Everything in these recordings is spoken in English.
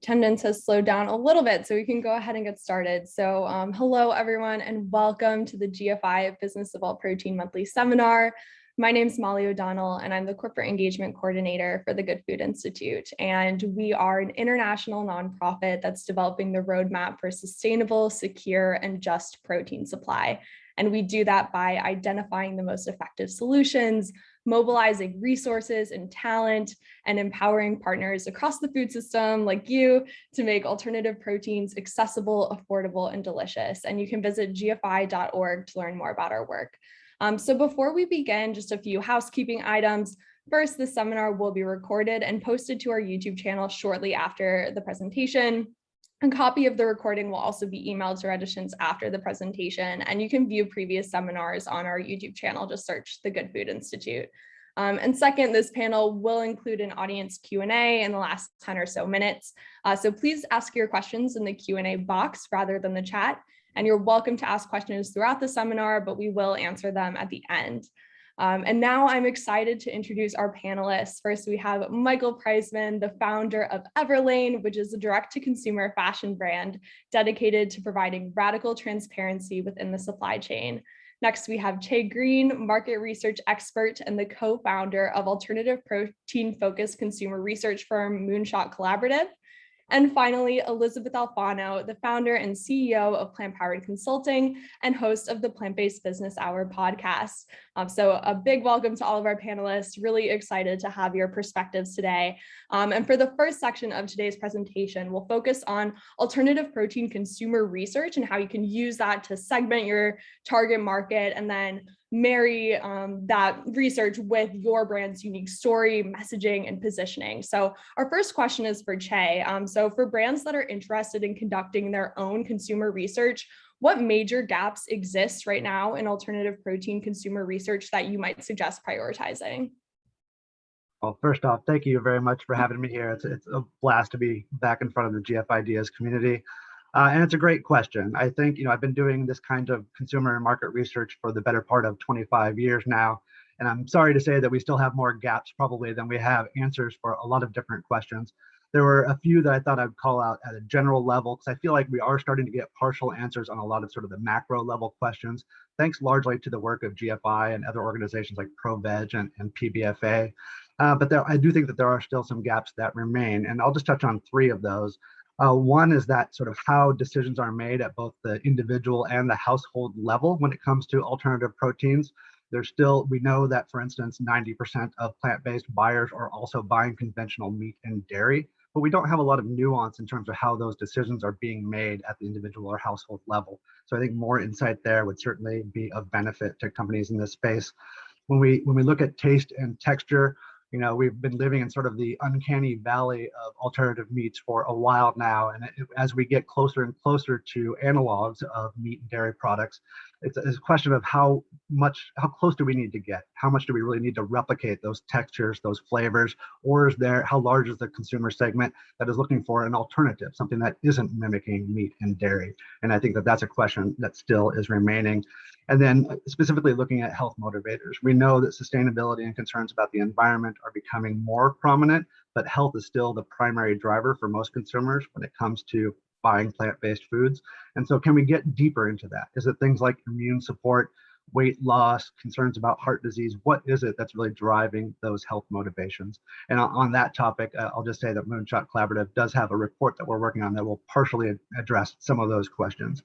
Attendance has slowed down a little bit, so we can go ahead and get started. So hello, everyone, and welcome to the GFI Business of All Protein Monthly Seminar. My name is Molly O'Donnell, and I'm the Corporate Engagement Coordinator for the Good Food Institute. And we are an international nonprofit that's developing the roadmap for sustainable, secure, and just protein supply. And we do that by identifying the most effective solutions, mobilizing resources and talent, and empowering partners across the food system like you to make alternative proteins accessible, affordable, and delicious. And you can visit gfi.org to learn more about our work. So before we begin, just a few housekeeping items. First, the seminar will be recorded and posted to our YouTube channel shortly after the presentation. A copy of the recording will also be emailed to registrants after the presentation, and you can view previous seminars on our YouTube channel. Just search the Good Food Institute. And second, this panel will include an audience Q&A in the last 10 or so minutes. So please ask your questions in the Q&A box rather than the chat. And you're welcome to ask questions throughout the seminar, but we will answer them at the end. And now I'm excited to introduce our panelists. First, we have Michael Preisman, the founder of Everlane, which is a direct-to-consumer fashion brand dedicated to providing radical transparency within the supply chain. Next, we have Che Green, market research expert and the co-founder of alternative protein-focused consumer research firm Moonshot Collaborative. And finally, Elizabeth Alfano, the founder and CEO of Plant Powered Consulting and host of the Plant-Based Business Hour podcast. So a big welcome to all of our panelists. Really excited to have your perspectives today. And for the first section of today's presentation, we'll focus on alternative protein consumer research and how you can use that to segment your target market and then marry that research with your brand's unique story, messaging, and positioning. So our first question is for Che. So for brands that are interested in conducting their own consumer research, what major gaps exist right now in alternative protein consumer research that you might suggest prioritizing? Well, first off, thank you very much for having me here. It's a blast to be back in front of the GFIdeas community. And it's a great question. I think, I've been doing this kind of consumer and market research for the better part of 25 years now. And I'm sorry to say that we still have more gaps probably than we have answers for a lot of different questions. There were a few that I thought I'd call out at a general level, because I feel like we are starting to get partial answers on a lot of sort of the macro level questions, thanks largely to the work of GFI and other organizations like ProVeg and PBFA. But I do think that there are still some gaps that remain. And I'll just touch on three of those. One is that sort of how decisions are made at both the individual and the household level when it comes to alternative proteins. We know that, for instance, 90% of plant-based buyers are also buying conventional meat and dairy, but we don't have a lot of nuance in terms of how those decisions are being made at the individual or household level. So I think more insight there would certainly be of benefit to companies in this space. When we look at taste and texture, we've been living in sort of the uncanny valley of alternative meats for a while now. And as we get closer and closer to analogs of meat and dairy products, it's a question of how close do we need to get? How much do we really need to replicate those textures, those flavors? Or how large is the consumer segment that is looking for an alternative, something that isn't mimicking meat and dairy? And I think that that's a question that still is remaining. And then specifically looking at health motivators, we know that sustainability and concerns about the environment are becoming more prominent, but health is still the primary driver for most consumers when it comes to buying plant-based foods. And so can we get deeper into that? Is it things like immune support, weight loss, concerns about heart disease? What is it that's really driving those health motivations? And on that topic, I'll just say that Moonshot Collaborative does have a report that we're working on that will partially address some of those questions.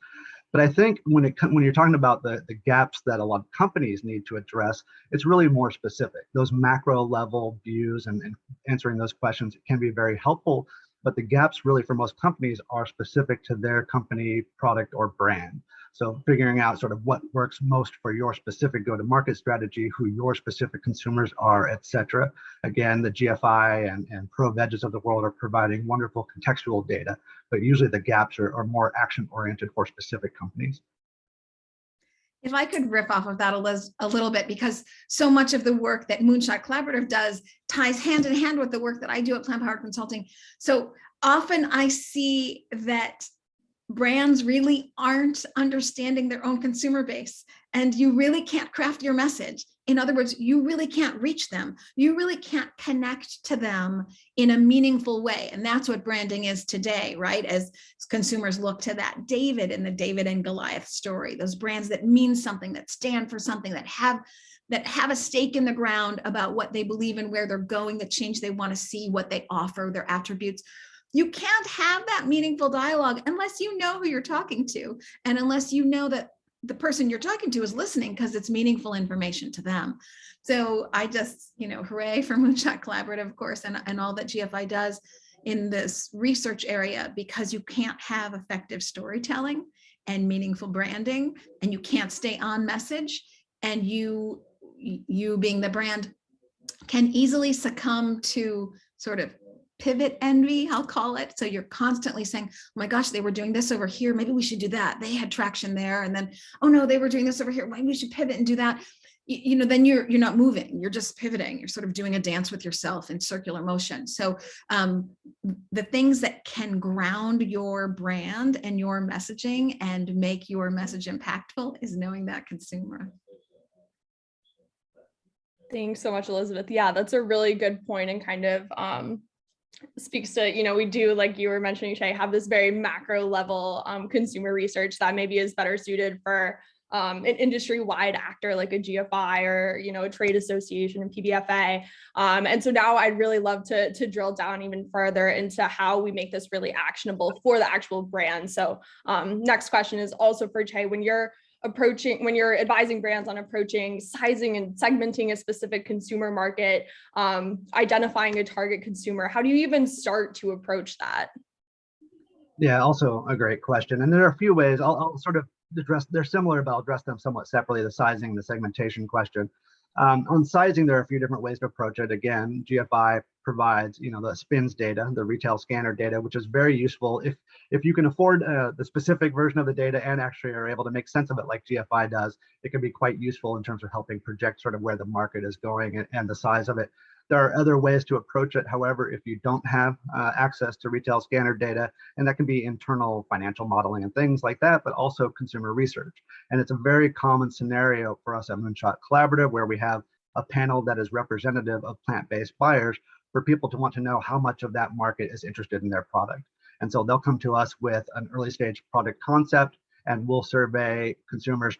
But I think when you're talking about the gaps that a lot of companies need to address, it's really more specific. Those macro level views and answering those questions can be very helpful, but the gaps really for most companies are specific to their company, product, or brand. So figuring out sort of what works most for your specific go-to-market strategy, who your specific consumers are, et cetera. Again, the GFI and ProVeg's of the world are providing wonderful contextual data, but usually the gaps are more action-oriented for specific companies. If I could riff off of that a little bit, because so much of the work that Moonshot Collaborative does ties hand in hand with the work that I do at Plant Powered Consulting. So often I see that brands really aren't understanding their own consumer base, and you really can't craft your message. In other words, you really can't reach them. You really can't connect to them in a meaningful way. And that's what branding is today, right? As consumers look to that David and the David and Goliath story, those brands that mean something, that stand for something, that have a stake in the ground about what they believe in, where they're going, the change they want to see, what they offer, their attributes. You can't have that meaningful dialogue unless you know who you're talking to, and unless you know that the person you're talking to is listening because it's meaningful information to them. So I just, hooray for Moonshot Collaborative, of course, and all that GFI does in this research area, because you can't have effective storytelling and meaningful branding, and you can't stay on message, and you being the brand can easily succumb to sort of pivot envy, I'll call it. So you're constantly saying, oh my gosh, they were doing this over here, maybe we should do that. They had traction there. And then, oh no, they were doing this over here, maybe we should pivot and do that. Then you're not moving, you're just pivoting. You're sort of doing a dance with yourself in circular motion. So the things that can ground your brand and your messaging and make your message impactful is knowing that consumer. Thanks so much, Elizabeth. Yeah, that's a really good point, and kind of speaks to, we do, like you were mentioning, Shay, have this very macro level consumer research that maybe is better suited for an industry-wide actor like a GFI or, a trade association and PBFA. And so now I'd really love to drill down even further into how we make this really actionable for the actual brand. So next question is also for Shay. When you're advising brands on approaching, sizing, and segmenting a specific consumer market, identifying a target consumer, how do you even start to approach that? Yeah, also a great question. And there are a few ways I'll sort of address, they're similar, but I'll address them somewhat separately, the sizing, the segmentation question. On sizing, there are a few different ways to approach it. Again, GFI provides, the SPINS data, the retail scanner data, which is very useful if you can afford the specific version of the data and actually are able to make sense of it like GFI does. It can be quite useful in terms of helping project sort of where the market is going and the size of it. There are other ways to approach it. However, if you don't have access to retail scanner data, and that can be internal financial modeling and things like that, but also consumer research. And it's a very common scenario for us at Moonshot Collaborative, where we have a panel that is representative of plant-based buyers for people to want to know how much of that market is interested in their product. And so they'll come to us with an early stage product concept, and we'll survey consumers,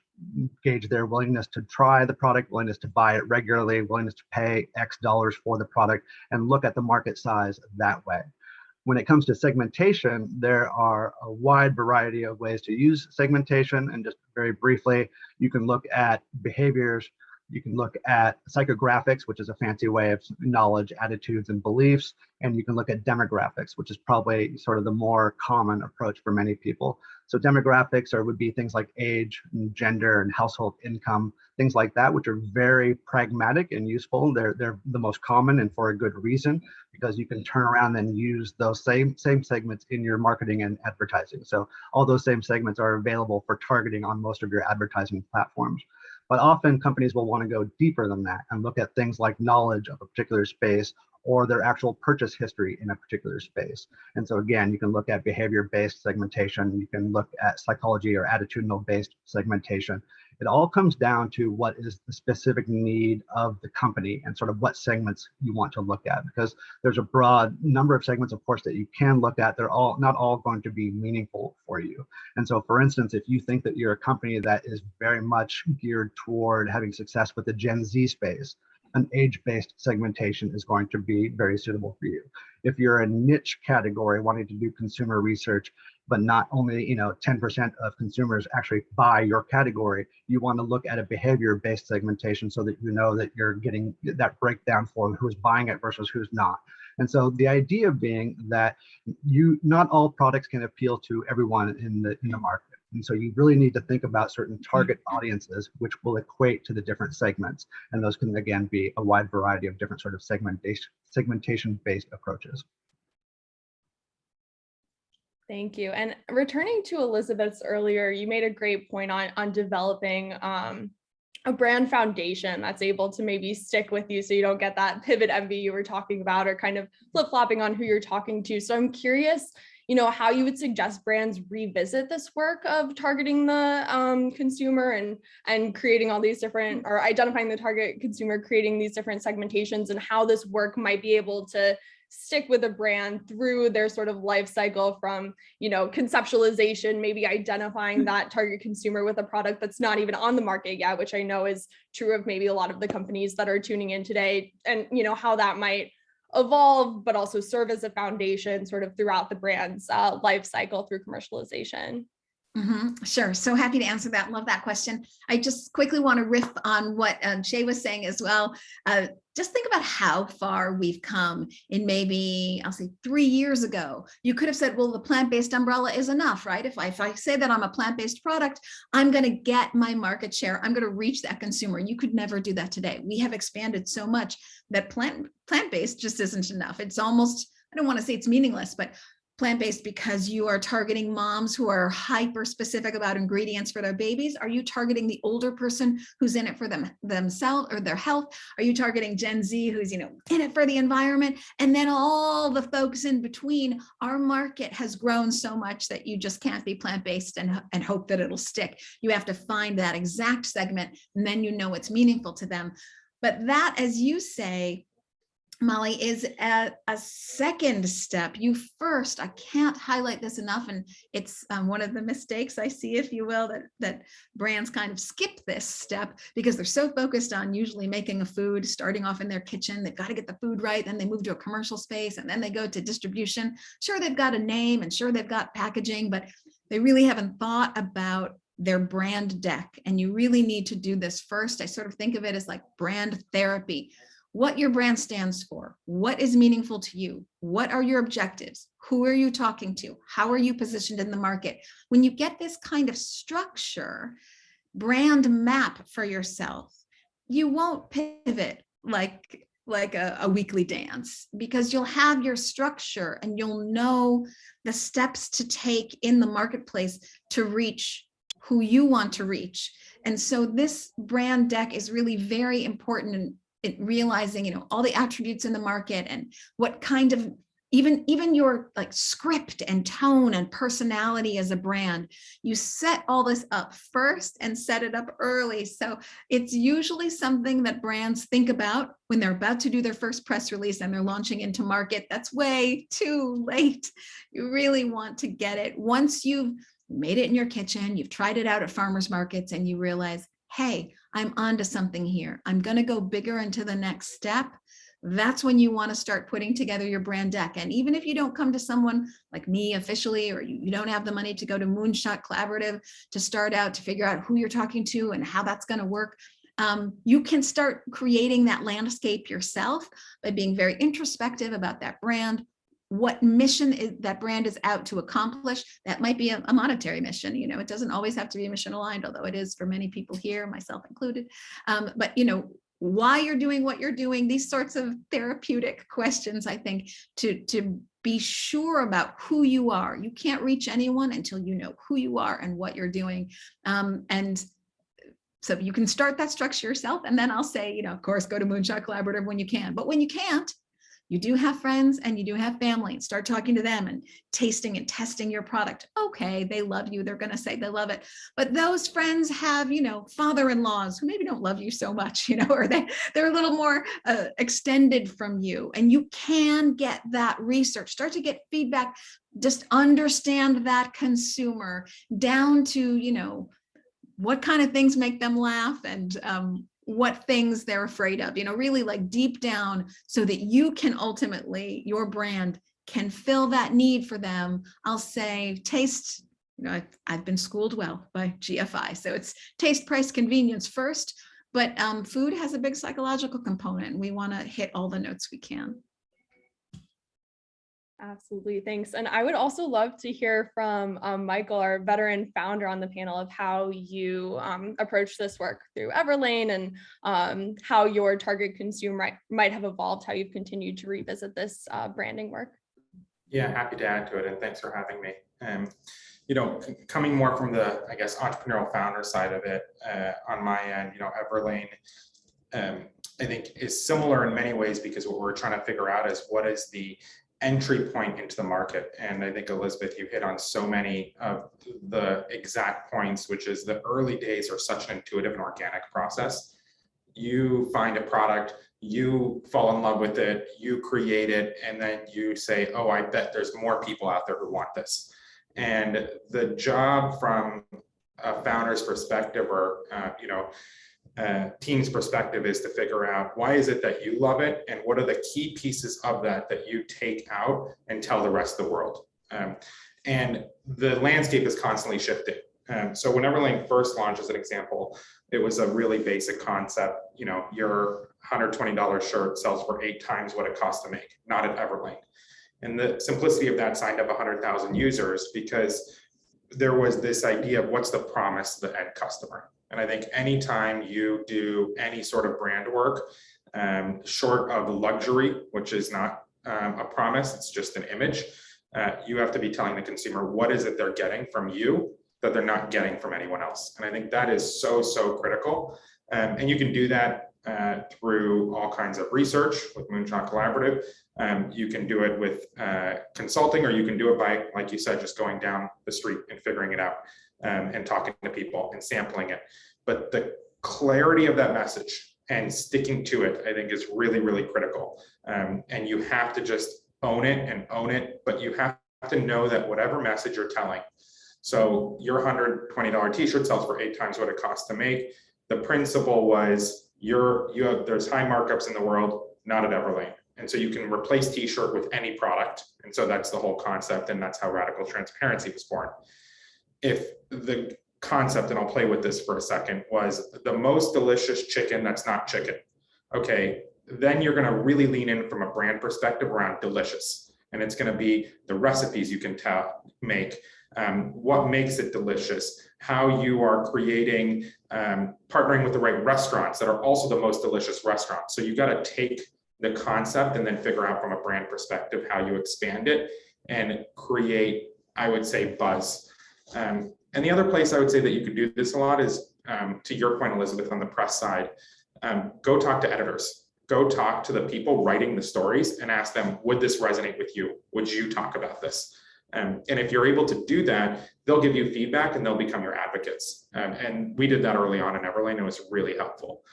gauge their willingness to try the product, willingness to buy it regularly, willingness to pay X dollars for the product, and look at the market size that way. When it comes to segmentation, there are a wide variety of ways to use segmentation. And just very briefly, you can look at behaviors, you can look at psychographics, which is a fancy way of knowledge, attitudes, and beliefs. And you can look at demographics, which is probably sort of the more common approach for many people. So demographics would be things like age and gender and household income, things like that, which are very pragmatic and useful. They're the most common, and for a good reason, because you can turn around and use those same segments in your marketing and advertising. So all those same segments are available for targeting on most of your advertising platforms. But often companies will want to go deeper than that and look at things like knowledge of a particular space or their actual purchase history in a particular space. And so again, you can look at behavior-based segmentation, you can look at psychology or attitudinal-based segmentation. It all comes down to what is the specific need of the company and sort of what segments you want to look at, because there's a broad number of segments, of course, that you can look at. They're not all going to be meaningful for you. And so, for instance, if you think that you're a company that is very much geared toward having success with the Gen Z space, an age-based segmentation is going to be very suitable for you. If you're a niche category wanting to do consumer research, but not only 10% of consumers actually buy your category, you want to look at a behavior-based segmentation so that you know that you're getting that breakdown for who's buying it versus who's not. And so the idea being that not all products can appeal to everyone in the market. And so you really need to think about certain target audiences, which will equate to the different segments. And those can, again, be a wide variety of different sort of segmentation-based approaches. Thank you. And returning to Elizabeth's earlier, you made a great point on developing a brand foundation that's able to maybe stick with you so you don't get that pivot envy you were talking about, or kind of flip-flopping on who you're talking to. So I'm curious, how you would suggest brands revisit this work of targeting the consumer and creating all these different, or identifying the target consumer, creating these different segmentations, and how this work might be able to stick with a brand through their sort of life cycle from, conceptualization, maybe identifying that target consumer with a product that's not even on the market yet, which I know is true of maybe a lot of the companies that are tuning in today, and, how that might evolve, but also serve as a foundation sort of throughout the brand's life cycle through commercialization. Sure. So happy to answer that. Love that question. I just quickly want to riff on what Shay was saying as well. Just think about how far we've come in maybe, I'll say 3 years ago. You could have said, well, the plant-based umbrella is enough, right? If I say that I'm a plant-based product, I'm going to get my market share. I'm going to reach that consumer. You could never do that today. We have expanded so much that plant-based just isn't enough. It's almost, I don't want to say it's meaningless, but plant-based because you are targeting moms who are hyper specific about ingredients for their babies? Are you targeting the older person who's in it for themselves or their health? Are you targeting Gen Z who's, in it for the environment? And then all the folks in between. Our market has grown so much that you just can't be plant-based and hope that it'll stick. You have to find that exact segment, and then it's meaningful to them. But that, as you say, Molly, is a second step. You first, I can't highlight this enough, and it's one of the mistakes I see, if you will, that brands kind of skip this step because they're so focused on usually making a food, starting off in their kitchen. They've got to get the food right, then they move to a commercial space, and then they go to distribution. Sure, they've got a name, and sure, they've got packaging, but they really haven't thought about their brand deck. And you really need to do this first. I sort of think of it as like brand therapy. What your brand stands for, what is meaningful to you, what are your objectives, who are you talking to, how are you positioned in the market? When you get this kind of structure, brand map for yourself, you won't pivot like a weekly dance, because you'll have your structure and you'll know the steps to take in the marketplace to reach who you want to reach. And so this brand deck is really very important in realizing, all the attributes in the market and what kind of, even your like script and tone and personality as a brand. You set all this up first and set it up early. So it's usually something that brands think about when they're about to do their first press release and they're launching into market. That's way too late. You really want to get it once you've made it in your kitchen, you've tried it out at farmers markets, and you realize, hey, I'm onto something here. I'm going to go bigger into the next step. That's when you want to start putting together your brand deck. And even if you don't come to someone like me officially, or you don't have the money to go to Moonshot Collaborative to start out to figure out who you're talking to and how that's going to work, you can start creating that landscape yourself by being very introspective about that brand. What mission is that brand is out to accomplish? That might be a monetary mission. It doesn't always have to be mission aligned, although it is for many people here, myself included. But why you're doing what you're doing, these sorts of therapeutic questions, I think, to be sure about who you are. You can't reach anyone until you know who you are and what you're doing. And so you can start that structure yourself. And then I'll say, of course, go to Moonshot Collaborative when you can. But when you can't, you do have friends and you do have family. Start talking to them and tasting and testing your product. Okay, they love you. They're going to say they love it. But those friends have, father-in-laws who maybe don't love you so much, or they're a little more extended from you. And you can get that research, start to get feedback, just understand that consumer down to, what kind of things make them laugh and what things they're afraid of, really like deep down, so that you can ultimately, your brand can fill that need for them. I'll say taste, I've been schooled well by GFI. So it's taste, price, convenience first, but food has a big psychological component. We want to hit all the notes we can. Absolutely. Thanks. And I would also love to hear from Michael, our veteran founder on the panel, of how you approach this work through Everlane and how your target consumer might have evolved, how you've continued to revisit this branding work. Yeah, happy to add to it. And thanks for having me. Coming more from the, I guess, entrepreneurial founder side of it, on my end, Everlane, I think is similar in many ways, because what we're trying to figure out is what is the entry point into the market. And I think, Elizabeth, you hit on so many of the exact points, which is the early days are such an intuitive and organic process. You find a product, you fall in love with it, you create it, and then you say, oh, I bet there's more people out there who want this. And the job from a founder's perspective or, team's perspective is to figure out why is it that you love it and what are the key pieces of that that you take out and tell the rest of the world. And the landscape is constantly shifting. So when Everlane first launched, as an example, it was a really basic concept. Your $120 shirt sells for 8 times what it costs to make, not at Everlane. And the simplicity of that signed up 100,000 users because there was this idea of what's the promise to the end customer. And I think anytime you do any sort of brand work, short of luxury, which is not a promise, it's just an image, you have to be telling the consumer what is it they're getting from you that they're not getting from anyone else. And I think that is so, so critical. And you can do that through all kinds of research with Moonshot Collaborative. You can do it with consulting, or you can do it by, like you said, just going down the street and figuring it out and talking to people and sampling it. But the clarity of that message and sticking to it, I think, is really, really critical. And you have to just own it, but you have to know that whatever message you're telling, so your $120 t-shirt sells for 8 times what it costs to make. The principle was there's high markups in the world, not at Everlane. And so you can replace t-shirt with any product. And so that's the whole concept. And that's how radical transparency was born. If the concept, and I'll play with this for a second, was the most delicious chicken that's not chicken. Okay, then you're going to really lean in from a brand perspective around delicious. And it's going to be the recipes you can make, what makes it delicious, how you are creating, partnering with the right restaurants that are also the most delicious restaurants. So you got to take the concept and then figure out from a brand perspective how you expand it and create, I would say, buzz. And the other place I would say that you could do this a lot is, to your point, Elizabeth, on the press side, go talk to editors. Go talk to the people writing the stories and ask them, would this resonate with you? Would you talk about this? And if you're able to do that, they'll give you feedback and they'll become your advocates. And we did that early on in Everlane. It was really helpful.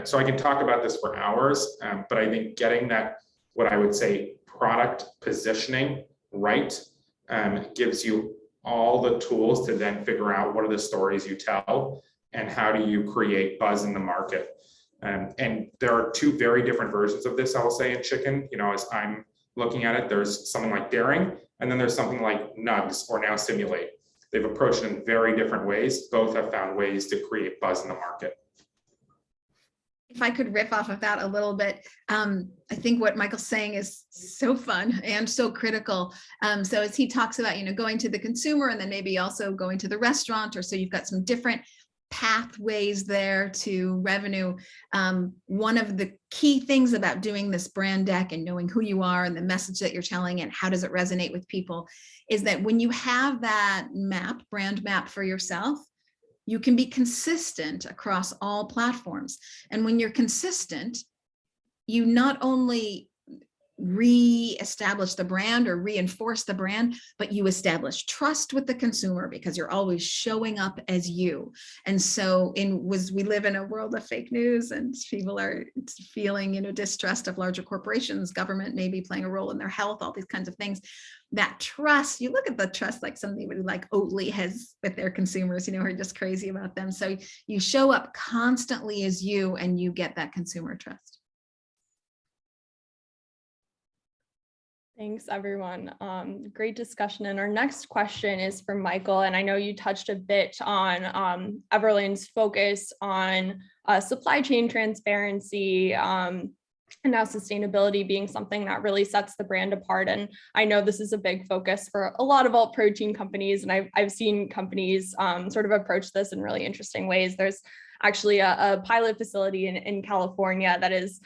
So I can talk about this for hours, but I think getting that, what I would say, product positioning right, gives you all the tools to then figure out what are the stories you tell and how do you create buzz in the market. And there are 2 very different versions of this, I will say, in chicken. As I'm looking at it, there's something like Daring, and then there's something like Nugs, or now Simulate. They've approached it in very different ways. Both have found ways to create buzz in the market. If I could riff off of that a little bit, I think what Michael's saying is so fun and so critical. So as he talks about, going to the consumer and then maybe also going to the restaurant, or so you've got some different pathways there to revenue. One of the key things about doing this brand deck and knowing who you are and the message that you're telling and how does it resonate with people is that when you have that brand map for yourself, you can be consistent across all platforms. And when you're consistent, you not only re-establish the brand or reinforce the brand, but you establish trust with the consumer because you're always showing up as you. And so we live in a world of fake news and people are feeling, distrust of larger corporations, government may be playing a role in their health, all these kinds of things. That trust, you look at the trust like somebody like Oatly has with their consumers, who are just crazy about them. So you show up constantly as you and you get that consumer trust. Thanks, everyone. Great discussion. And our next question is from Michael. And I know you touched a bit on Everlane's focus on supply chain transparency and now sustainability being something that really sets the brand apart. And I know this is a big focus for a lot of alt protein companies. And I've seen companies sort of approach this in really interesting ways. There's actually a pilot facility in California that is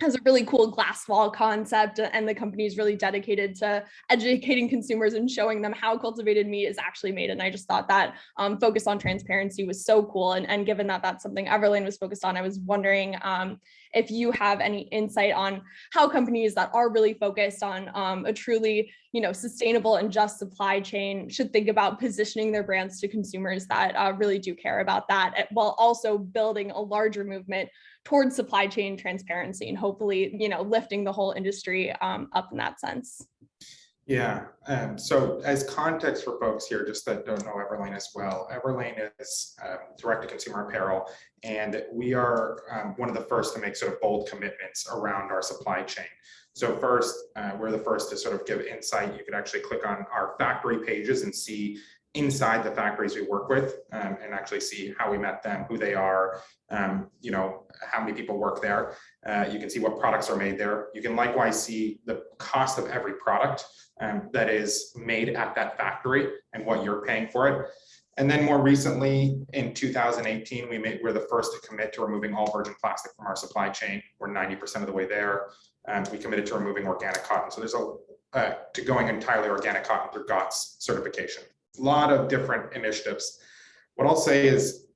has a really cool glass wall concept, and the company is really dedicated to educating consumers and showing them how cultivated meat is actually made. And I just thought that focus on transparency was so cool. And given that that's something Everlane was focused on, I was wondering if you have any insight on how companies that are really focused on a truly, sustainable and just supply chain should think about positioning their brands to consumers that really do care about that, while also building a larger movement towards supply chain transparency and hopefully, lifting the whole industry up in that sense. Yeah, so as context for folks here, just that don't know Everlane as well, Everlane is direct-to-consumer apparel, and we are one of the first to make sort of bold commitments around our supply chain. So first, we're the first to sort of give insight. You can actually click on our factory pages and see inside the factories we work with, and actually see how we met them, who they are, how many people work there. You can see what products are made there. You can likewise see the cost of every product that is made at that factory and what you're paying for it. And then more recently, in 2018, we're the first to commit to removing all virgin plastic from our supply chain. We're 90% of the way there. We committed to removing organic cotton. So there's to going entirely organic cotton through GOTS certification. A lot of different initiatives. What I'll say is,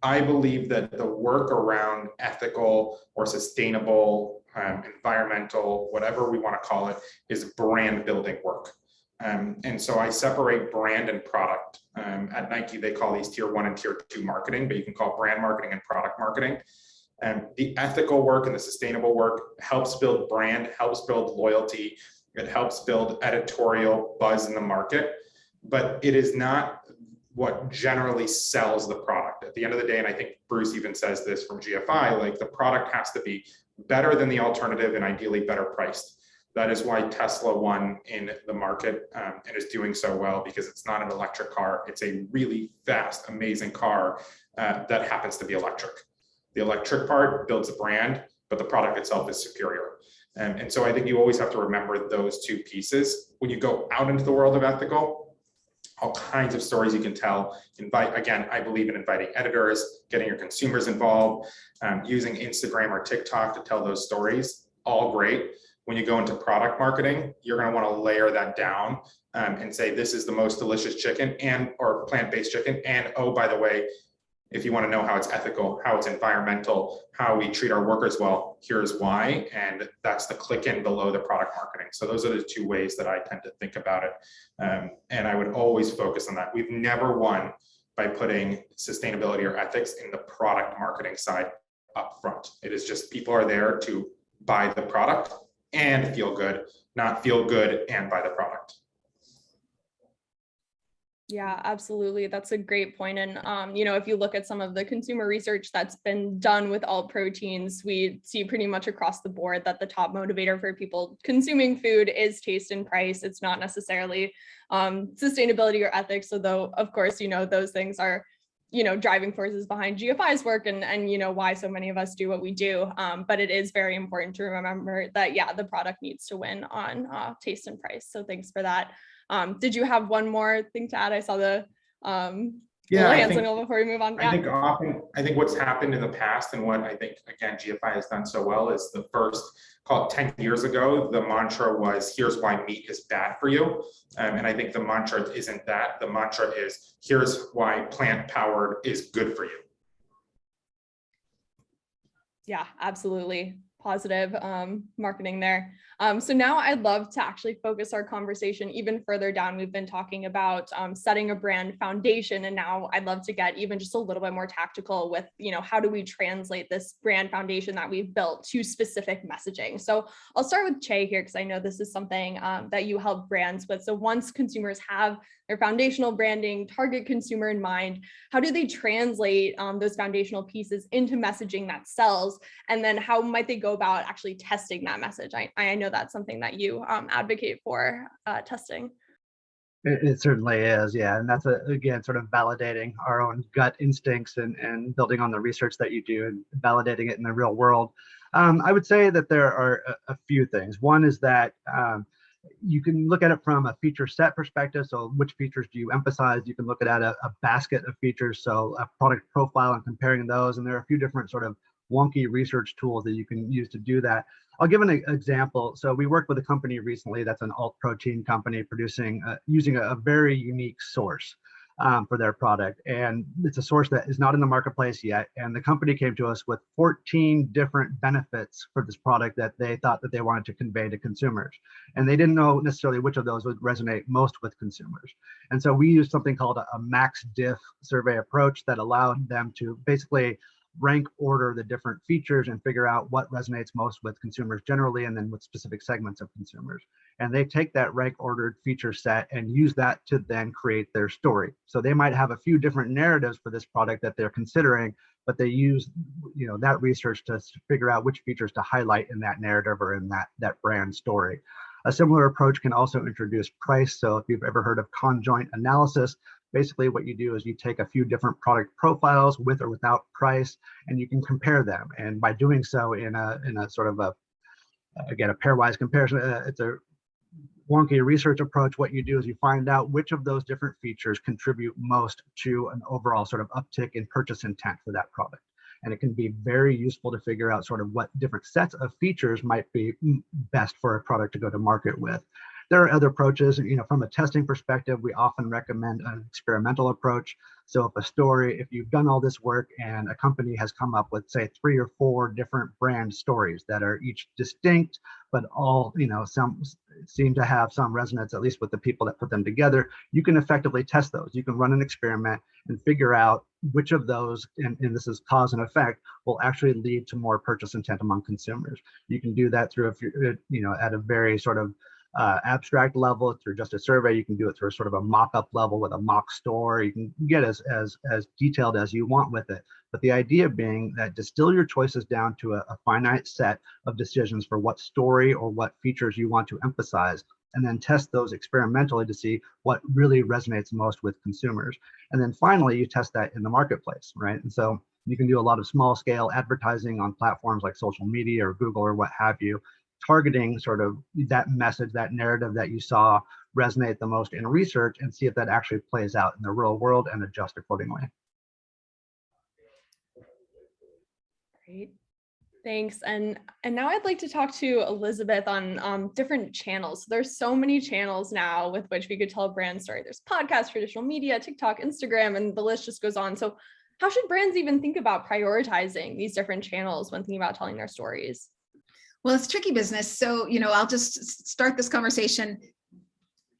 I believe that the work around ethical or sustainable, environmental, whatever we want to call it, is brand building work. And so I separate brand and product. At Nike, they call these tier 1 and tier 2 marketing, but you can call it brand marketing and product marketing. The ethical work and the sustainable work helps build brand, helps build loyalty. It helps build editorial buzz in the market, but it is not what generally sells the product. At the end of the day, and I think Bruce even says this from GFI, like the product has to be better than the alternative and ideally better priced. That is why Tesla won in the market and is doing so well, because it's not an electric car. It's a really fast, amazing car that happens to be electric. The electric part builds a brand, but the product itself is superior. And so I think you always have to remember those two pieces. When you go out into the world of ethical, all kinds of stories you can tell. Again, I believe in inviting editors, getting your consumers involved, using Instagram or TikTok to tell those stories, all great. When you go into product marketing, you're going to want to layer that down and say, this is the most delicious chicken or plant-based chicken. And oh, by the way, if you want to know how it's ethical, how it's environmental, how we treat our workers well, here's why. And that's the click in below the product marketing. So those are the two ways that I tend to think about it. And I would always focus on that. We've never won by putting sustainability or ethics in the product marketing side up front. It is just people are there to buy the product and feel good, not feel good and buy the product. Yeah, absolutely. That's a great point. And, if you look at some of the consumer research that's been done with all proteins, we see pretty much across the board that the top motivator for people consuming food is taste and price. It's not necessarily sustainability or ethics, although, of course, those things are, driving forces behind GFI's work and why so many of us do what we do. But it is very important to remember that, yeah, the product needs to win on taste and price. So thanks for that. Did you have one more thing to add? I saw the hand signal before we move on. Yeah. I think what's happened in the past, and what I think, again, GFI has done so well, is the first, call it 10 years ago, the mantra was, here's why meat is bad for you. And I think the mantra isn't that. The mantra is, here's why plant-powered is good for you. Yeah, absolutely. Positive marketing there. So now I'd love to actually focus our conversation even further down. We've been talking about setting a brand foundation, and now I'd love to get even just a little bit more tactical with, how do we translate this brand foundation that we've built to specific messaging? So I'll start with Che here, because I know this is something that you help brands with. So once consumers have their foundational branding, target consumer in mind, how do they translate those foundational pieces into messaging that sells? And then how might they go about actually testing that message? I know that's something that you advocate for, testing. It certainly is, yeah. And that's, again, sort of validating our own gut instincts and building on the research that you do and validating it in the real world. I would say that there are a few things. One is that you can look at it from a feature set perspective. So which features do you emphasize? You can look at a basket of features, so a product profile and comparing those. And there are a few different sort of wonky research tools that you can use to do that. I'll give an example. So we worked with a company recently that's an alt protein company producing using a very unique source for their product. And it's a source that is not in the marketplace yet. And the company came to us with 14 different benefits for this product that they thought that they wanted to convey to consumers. And they didn't know necessarily which of those would resonate most with consumers. And so we used something called a max diff survey approach that allowed them to basically rank order the different features and figure out what resonates most with consumers generally, and then with specific segments of consumers. And they take that rank ordered feature set and use that to then create their story. So they might have a few different narratives for this product that they're considering, but they use that research to figure out which features to highlight in that narrative or in that brand story. A similar approach can also introduce price. So if you've ever heard of conjoint analysis, basically what you do is you take a few different product profiles with or without price, and you can compare them. And by doing so in a sort of a pairwise comparison, it's a wonky research approach. What you do is you find out which of those different features contribute most to an overall sort of uptick in purchase intent for that product. And it can be very useful to figure out sort of what different sets of features might be best for a product to go to market with. There are other approaches, from a testing perspective, we often recommend an experimental approach. So if you've done all this work and a company has come up with, say, 3 or 4 different brand stories that are each distinct, but all, some seem to have some resonance, at least with the people that put them together, you can effectively test those. You can run an experiment and figure out which of those, and this is cause and effect, will actually lead to more purchase intent among consumers. You can do that through, at a very sort of abstract level through just a survey. You can do it through a sort of a mock-up level with a mock store. You can get as detailed as you want with it. But the idea being that distill your choices down to a finite set of decisions for what story or what features you want to emphasize, and then test those experimentally to see what really resonates most with consumers. And then finally, you test that in the marketplace, right? And so you can do a lot of small scale advertising on platforms like social media or Google or what have you, targeting sort of that message, that narrative that you saw resonate the most in research, and see if that actually plays out in the real world and adjust accordingly. Great, thanks. And now I'd like to talk to Elizabeth on different channels. There's so many channels now with which we could tell a brand story. There's podcasts, traditional media, TikTok, Instagram, and the list just goes on. So how should brands even think about prioritizing these different channels when thinking about telling their stories? Well, it's tricky business. So, I'll just start this conversation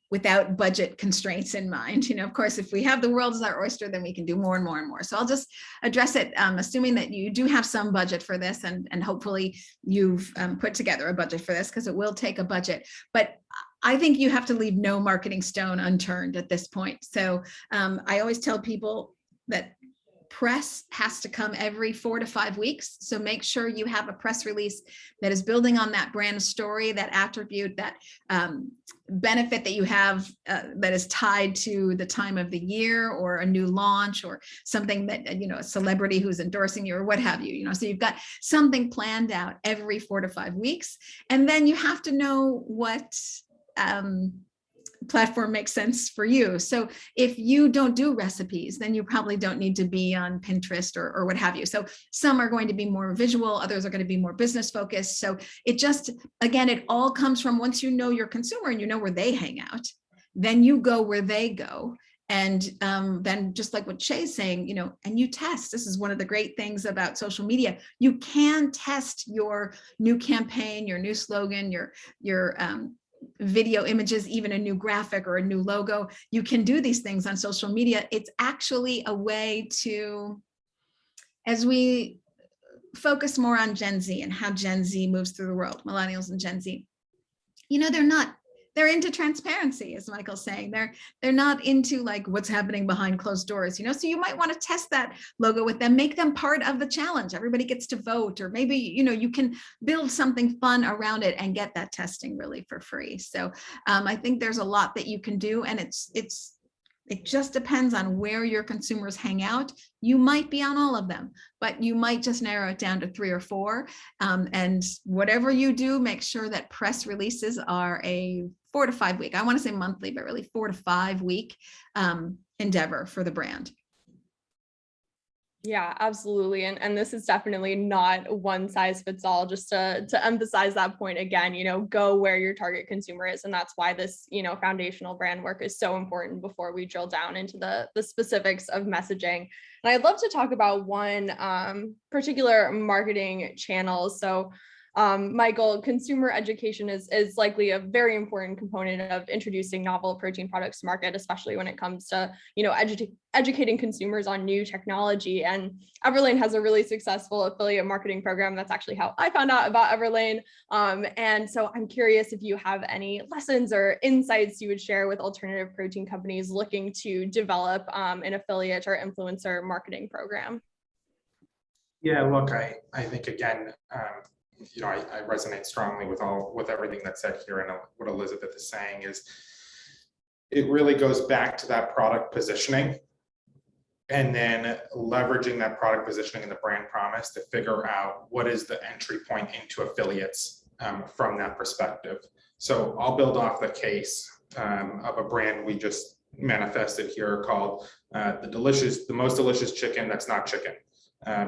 without budget constraints in mind. Of course, if we have the world as our oyster, then we can do more and more and more. So I'll just address it, assuming that you do have some budget for this, and hopefully you've put together a budget for this, because it will take a budget. But I think you have to leave no marketing stone unturned at this point. So I always tell people that press has to come every 4 to 5 weeks. So make sure you have a press release that is building on that brand story, that attribute, that benefit that you have that is tied to the time of the year, or a new launch, or something that, a celebrity who's endorsing you, or what have you, so you've got something planned out every 4 to 5 weeks. And then you have to know what platform makes sense for you. So if you don't do recipes, then you probably don't need to be on Pinterest or what have you. So some are going to be more visual, others are going to be more business focused. So it just, again, it all comes from, once you know your consumer and you know where they hang out, then you go where they go. And then, just like what Shay's saying, and you test. This is one of the great things about social media. You can test your new campaign, your new slogan, your video images, even a new graphic or a new logo. You can do these things on social media. It's actually a way to, as we focus more on Gen Z and how Gen Z moves through the world, millennials and Gen Z, they're into transparency, as Michael's saying. They're not into like what's happening behind closed doors, so you might want to test that logo with them, make them part of the challenge. Everybody gets to vote, or maybe, you can build something fun around it and get that testing really for free. So I think there's a lot that you can do, and it just depends on where your consumers hang out. You might be on all of them, but you might just narrow it down to 3 or 4. And whatever you do, make sure that press releases are a 4 to 5 week. I want to say monthly, but really 4 to 5 week endeavor for the brand. Yeah, absolutely. And this is definitely not one size fits all, just to emphasize that point again, go where your target consumer is. And that's why this, foundational brand work is so important before we drill down into the specifics of messaging. And I'd love to talk about one particular marketing channel. So Michael, consumer education is likely a very important component of introducing novel protein products to market, especially when it comes to, educating consumers on new technology. And Everlane has a really successful affiliate marketing program. That's actually how I found out about Everlane. And so I'm curious if you have any lessons or insights you would share with alternative protein companies looking to develop an affiliate or influencer marketing program. Yeah, look, I think again, I resonate strongly with everything that's said here, and what Elizabeth is saying is it really goes back to that product positioning and then leveraging that product positioning and the brand promise to figure out what is the entry point into affiliates from that perspective. So I'll build off the case of a brand we just manifested here called the most delicious chicken that's not chicken.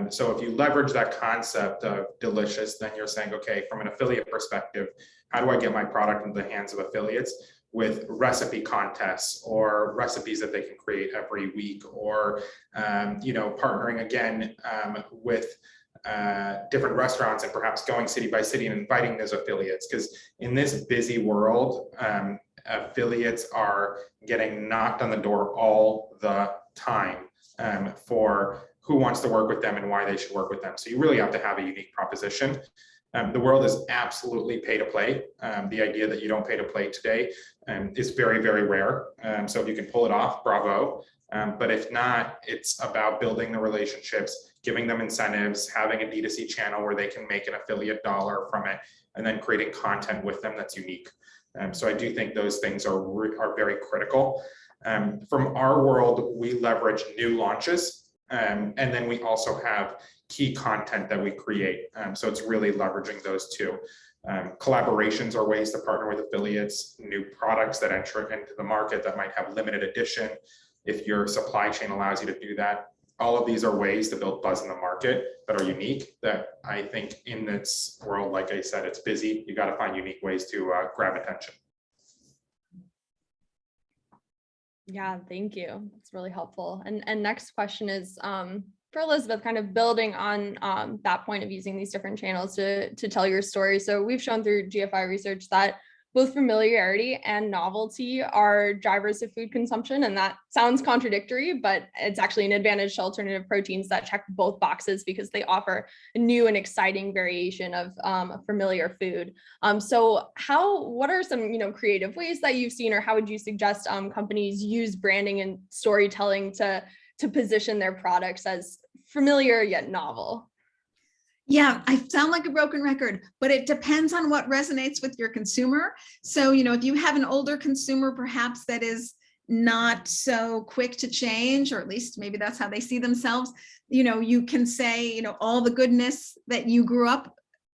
So if you leverage that concept of delicious, then you're saying, okay, from an affiliate perspective, how do I get my product into the hands of affiliates with recipe contests or recipes that they can create every week, or partnering again with different restaurants and perhaps going city by city and inviting those affiliates, because in this busy world, affiliates are getting knocked on the door all the time for who wants to work with them and why they should work with them. So you really have to have a unique proposition. The world is absolutely pay to play. The idea that you don't pay to play today is very, very rare. So if you can pull it off, bravo. But if not, it's about building the relationships, giving them incentives, having a D2C channel where they can make an affiliate dollar from it, and then creating content with them that's unique. So I do think those things are very critical. From our world, we leverage new launches. And then we also have key content that we create. So it's really leveraging those two. Collaborations are ways to partner with affiliates, new products that enter into the market that might have limited edition. If your supply chain allows you to do that, all of these are ways to build buzz in the market that are unique, that I think in this world, like I said, it's busy. You got to find unique ways to grab attention. Yeah, thank you. That's really helpful. And next question is for Elizabeth, kind of building on that point of using these different channels to tell your story. So we've shown through GFI research that both familiarity and novelty are drivers of food consumption. And that sounds contradictory, but it's actually an advantage to alternative proteins that check both boxes because they offer a new and exciting variation of a familiar food. So what are some creative ways that you've seen, or how would you suggest companies use branding and storytelling to position their products as familiar yet novel? Yeah, I sound like a broken record, but it depends on what resonates with your consumer. So, if you have an older consumer, perhaps that is not so quick to change, or at least maybe that's how they see themselves, you can say, all the goodness that you grew up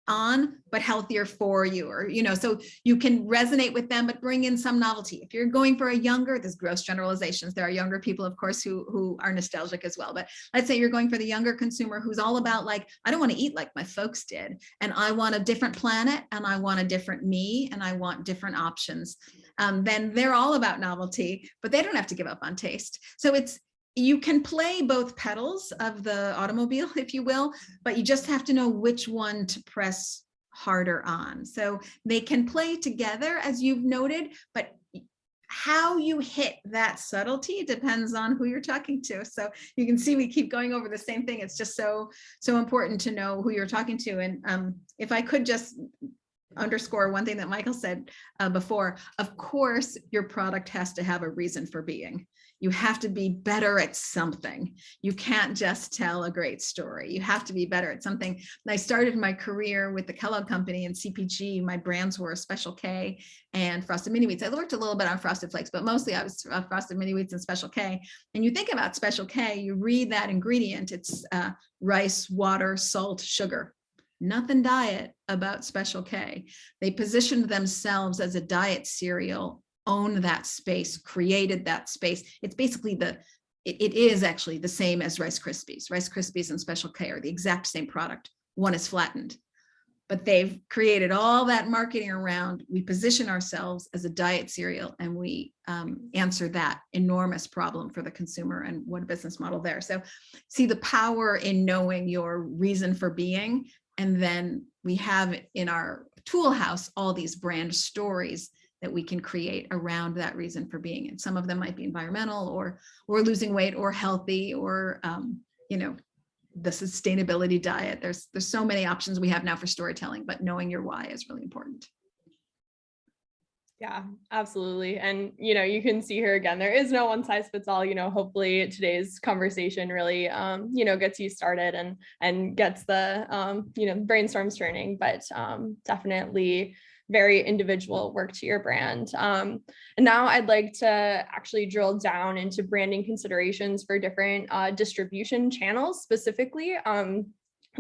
on, but healthier for you, or so you can resonate with them, but bring in some novelty. If you're going for a younger, there's gross generalizations, there are younger people, of course, who are nostalgic as well, but let's say you're going for the younger consumer who's all about, like, I don't want to eat like my folks did, and I want a different planet, and I want a different me, and I want different options. Then they're all about novelty, but they don't have to give up on taste. So you can play both pedals of the automobile, if you will, but you just have to know which one to press harder on. So they can play together, as you've noted, but how you hit that subtlety depends on who you're talking to. So you can see we keep going over the same thing. It's just so important to know who you're talking to. And if I could just underscore one thing that Michael said before, of course, your product has to have a reason for being. You have to be better at something. You can't just tell a great story. You have to be better at something. I started my career with the Kellogg Company and CPG. My brands were Special K and Frosted Mini Wheats. I worked a little bit on Frosted Flakes, but mostly I was Frosted Mini Wheats and Special K. And you think about Special K, you read that ingredient, it's rice, water, salt, sugar. Nothing diet about Special K. They positioned themselves as a diet cereal, owned that space, created that space. It's basically it is actually the same as Rice Krispies. Rice Krispies and Special K are the exact same product. One is flattened, but they've created all that marketing around, we position ourselves as a diet cereal, and we answer that enormous problem for the consumer, and what a business model there. So see the power in knowing your reason for being. And then we have in our tool house all these brand stories that we can create around that reason for being. And some of them might be environmental, or losing weight, or healthy, or you know, the sustainability diet. There's so many options we have now for storytelling, but knowing your why is really important. Yeah, absolutely. And, you know, you can see here again, there is no one size fits all. You know, hopefully today's conversation really, you know, gets you started and gets the, you know, brainstorms turning, but definitely very individual work to your brand. And now I'd like to actually drill down into branding considerations for different distribution channels specifically.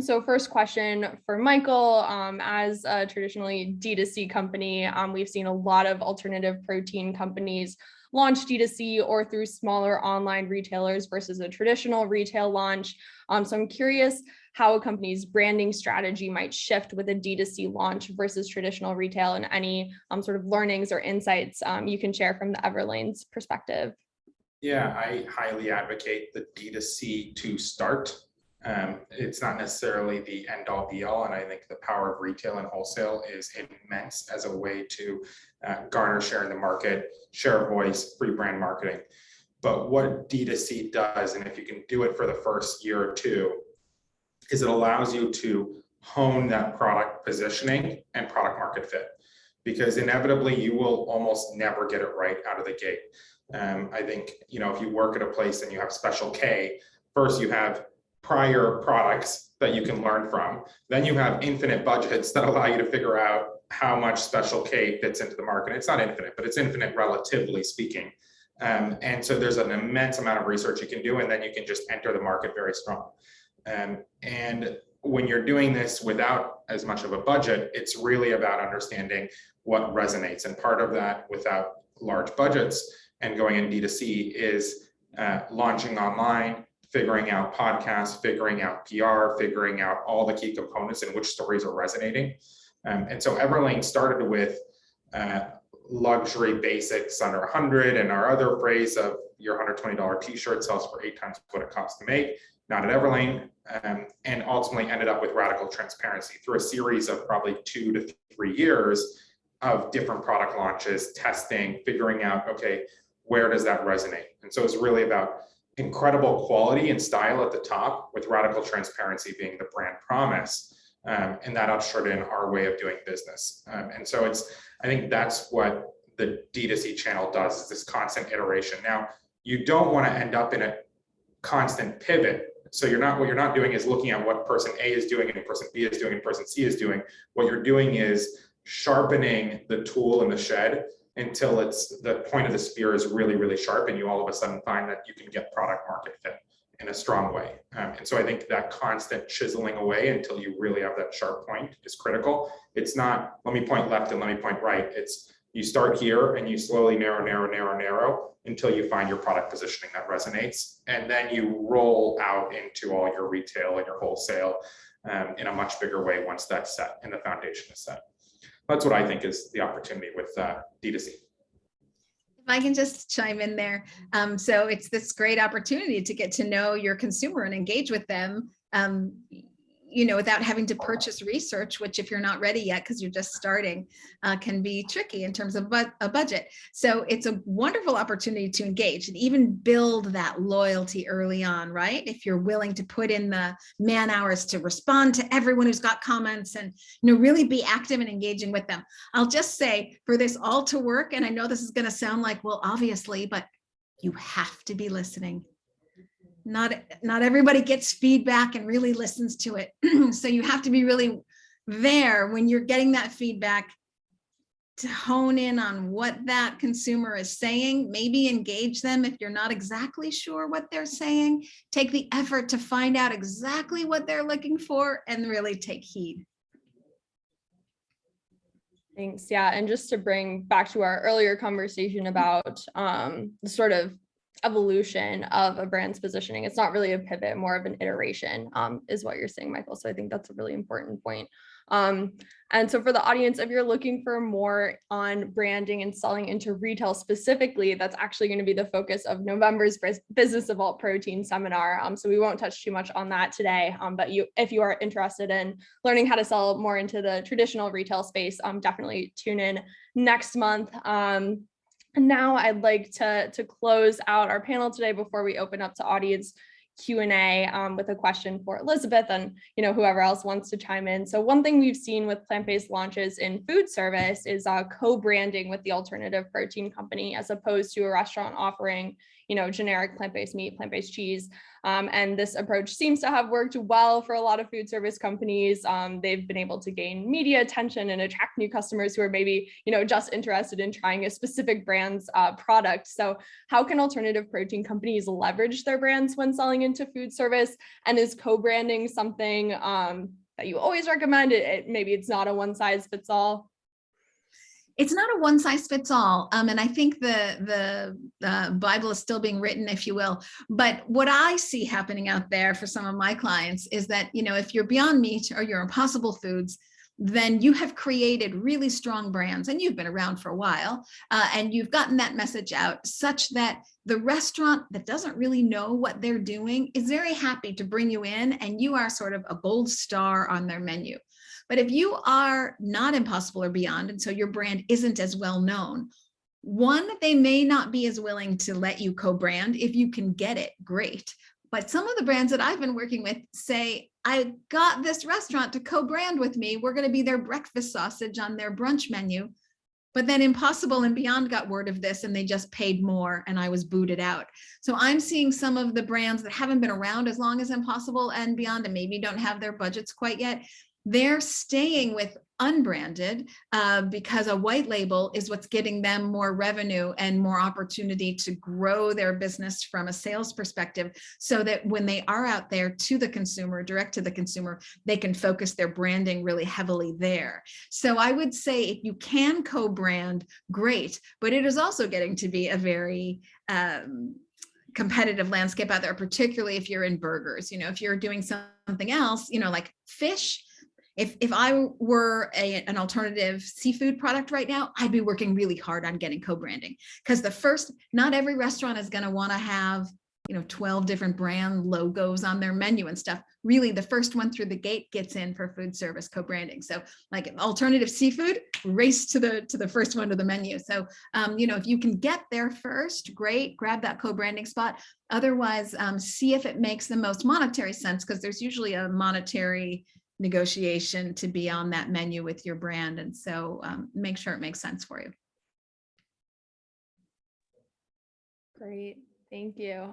So first question for Michael, as a traditionally D2C company, we've seen a lot of alternative protein companies launch D2C or through smaller online retailers versus a traditional retail launch. So I'm curious how a company's branding strategy might shift with a D2C launch versus traditional retail, and any sort of learnings or insights you can share from the Everlane's perspective. Yeah, I highly advocate the D2C to start. It's not necessarily the end all be all, and I think the power of retail and wholesale is immense as a way to garner share in the market, share voice, free brand marketing. But what D2C does, and if you can do it for the first year or two, is it allows you to hone that product positioning and product market fit, because inevitably you will almost never get it right out of the gate. I think, you know, if you work at a place and you have Special K, first you have prior products that you can learn from. Then you have infinite budgets that allow you to figure out how much Special K fits into the market. It's not infinite, but it's infinite relatively speaking. And so there's an immense amount of research you can do, and then you can just enter the market very strong. And when you're doing this without as much of a budget, it's really about understanding what resonates. And part of that, without large budgets and going in D2C, is launching online, figuring out podcasts, figuring out PR, figuring out all the key components and which stories are resonating. And so Everlane started with luxury basics under 100, and our other phrase of your $120 t-shirt sells for 8 times what it costs to make, not at Everlane, and ultimately ended up with radical transparency through a series of probably 2 to 3 years of different product launches, testing, figuring out, okay, where does that resonate? And so it's really about incredible quality and style at the top, with radical transparency being the brand promise. And that ushered in our way of doing business. And so I think that's what the D2C channel does, is this constant iteration. Now, you don't want to end up in a constant pivot. So what you're not doing is looking at what person A is doing and person B is doing and person C is doing. What you're doing is sharpening the tool in the shed until it's the point of the spear is really, really sharp, and you all of a sudden find that you can get product market fit in a strong way. And so I think that constant chiseling away until you really have that sharp point is critical. It's not, let me point left and let me point right. It's you start here and you slowly narrow until you find your product positioning that resonates. And then you roll out into all your retail and your wholesale in a much bigger way once that's set and the foundation is set. That's what I think is the opportunity with D2C. If I can just chime in there. So it's this great opportunity to get to know your consumer and engage with them, you know, without having to purchase research, which if you're not ready yet, because you're just starting, can be tricky in terms of a budget. So it's a wonderful opportunity to engage and even build that loyalty early on, right? If you're willing to put in the man hours to respond to everyone who's got comments and, you know, really be active and engaging with them. I'll just say, for this all to work, and I know this is going to sound like, well, obviously, but you have to be listening. Not everybody gets feedback and really listens to it. So you have to be really there when you're getting that feedback to hone in on what that consumer is saying, maybe engage them if you're not exactly sure what they're saying, take the effort to find out exactly what they're looking for and really take heed. Thanks. Yeah. And just to bring back to our earlier conversation about the sort of evolution of a brand's positioning. It's not really a pivot, more of an iteration, is what you're saying, Michael. So I think that's a really important point. And so for the audience, if you're looking for more on branding and selling into retail specifically, that's actually going to be the focus of November's Business of Alt Protein seminar. So we won't touch too much on that today, but if you are interested in learning how to sell more into the traditional retail space, definitely tune in next month. And now I'd like to close out our panel today before we open up to audience Q&A with a question for Elizabeth and whoever else wants to chime in. So one thing we've seen with plant-based launches in food service is co-branding with the alternative protein company, as opposed to a restaurant offering generic plant-based meat, plant-based cheese. And this approach seems to have worked well for a lot of food service companies. They've been able to gain media attention and attract new customers who are maybe, just interested in trying a specific brand's product. So how can alternative protein companies leverage their brands when selling into food service? And is co-branding something that you always recommend? Maybe it's not a one size fits all. It's not a one size fits all. And I think the Bible is still being written, if you will. But what I see happening out there for some of my clients is that, if you're Beyond Meat or you're Impossible Foods, then you have created really strong brands and you've been around for a while and you've gotten that message out such that the restaurant that doesn't really know what they're doing is very happy to bring you in, and you are sort of a gold star on their menu. But if you are not Impossible or Beyond, and so your brand isn't as well known, one, they may not be as willing to let you co-brand. If you can get it, great. But some of the brands that I've been working with say, I got this restaurant to co-brand with me. We're going to be their breakfast sausage on their brunch menu. But then Impossible and Beyond got word of this and they just paid more and I was booted out. So I'm seeing some of the brands that haven't been around as long as Impossible and Beyond and maybe don't have their budgets quite yet, they're staying with unbranded because a white label is what's getting them more revenue and more opportunity to grow their business from a sales perspective, so that when they are out there to the consumer, direct to the consumer, they can focus their branding really heavily there. So I would say if you can co-brand, great, but it is also getting to be a very competitive landscape out there, particularly if you're in burgers. If you're doing something else, like fish. If I were an alternative seafood product right now, I'd be working really hard on getting co-branding, because not every restaurant is going to want to have 12 different brand logos on their menu and stuff. Really, the first one through the gate gets in for food service co-branding. So like alternative seafood, race to the first one to the menu. So if you can get there first, great, grab that co-branding spot. Otherwise, see if it makes the most monetary sense, because there's usually a monetary negotiation to be on that menu with your brand. And so make sure it makes sense for you. Great, thank you.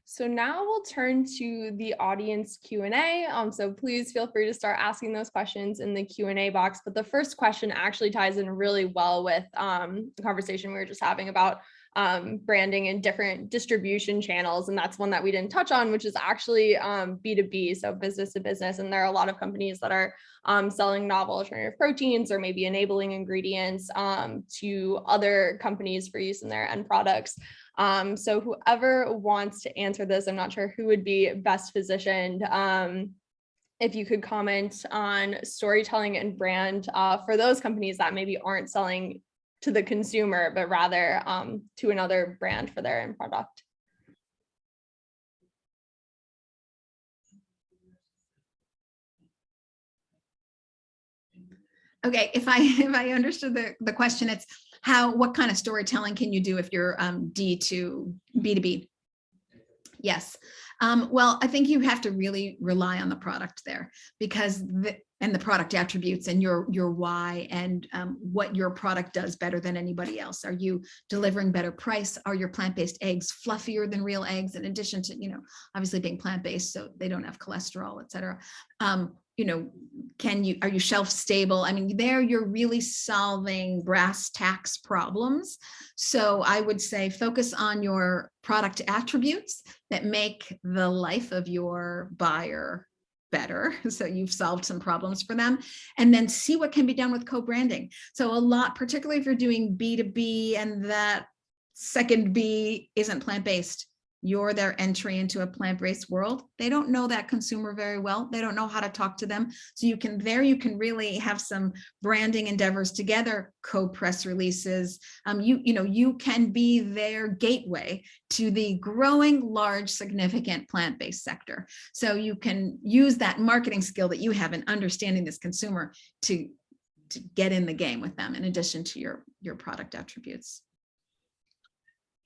So now we'll turn to the audience Q&A. So please feel free to start asking those questions in the Q&A box. But the first question actually ties in really well with the conversation we were just having about branding in different distribution channels. And that's one that we didn't touch on, which is actually B2B, so business to business. And there are a lot of companies that are selling novel alternative proteins or maybe enabling ingredients to other companies for use in their end products. So whoever wants to answer this, I'm not sure who would be best positioned. If you could comment on storytelling and brand for those companies that maybe aren't selling to the consumer, but rather to another brand for their end product. Okay, if I understood the question, it's what kind of storytelling can you do if you're D to B2B? Yes. Well, I think you have to really rely on the product there, because the product attributes and your why and what your product does better than anybody else. Are you delivering better price? Are your plant-based eggs fluffier than real eggs, in addition to, obviously being plant-based, so they don't have cholesterol, et cetera. Are you shelf stable? I mean, there you're really solving brass tacks problems. So I would say focus on your product attributes that make the life of your buyer better. So you've solved some problems for them, and then see what can be done with co-branding. So a lot, particularly if you're doing B2B and that second B isn't plant-based. You're their entry into a plant-based world. They don't know that consumer very well. They don't know how to talk to them. So you can really have some branding endeavors together, co-press releases. You can be their gateway to the growing, large, significant plant-based sector. So you can use that marketing skill that you have in understanding this consumer to get in the game with them, in addition to your product attributes.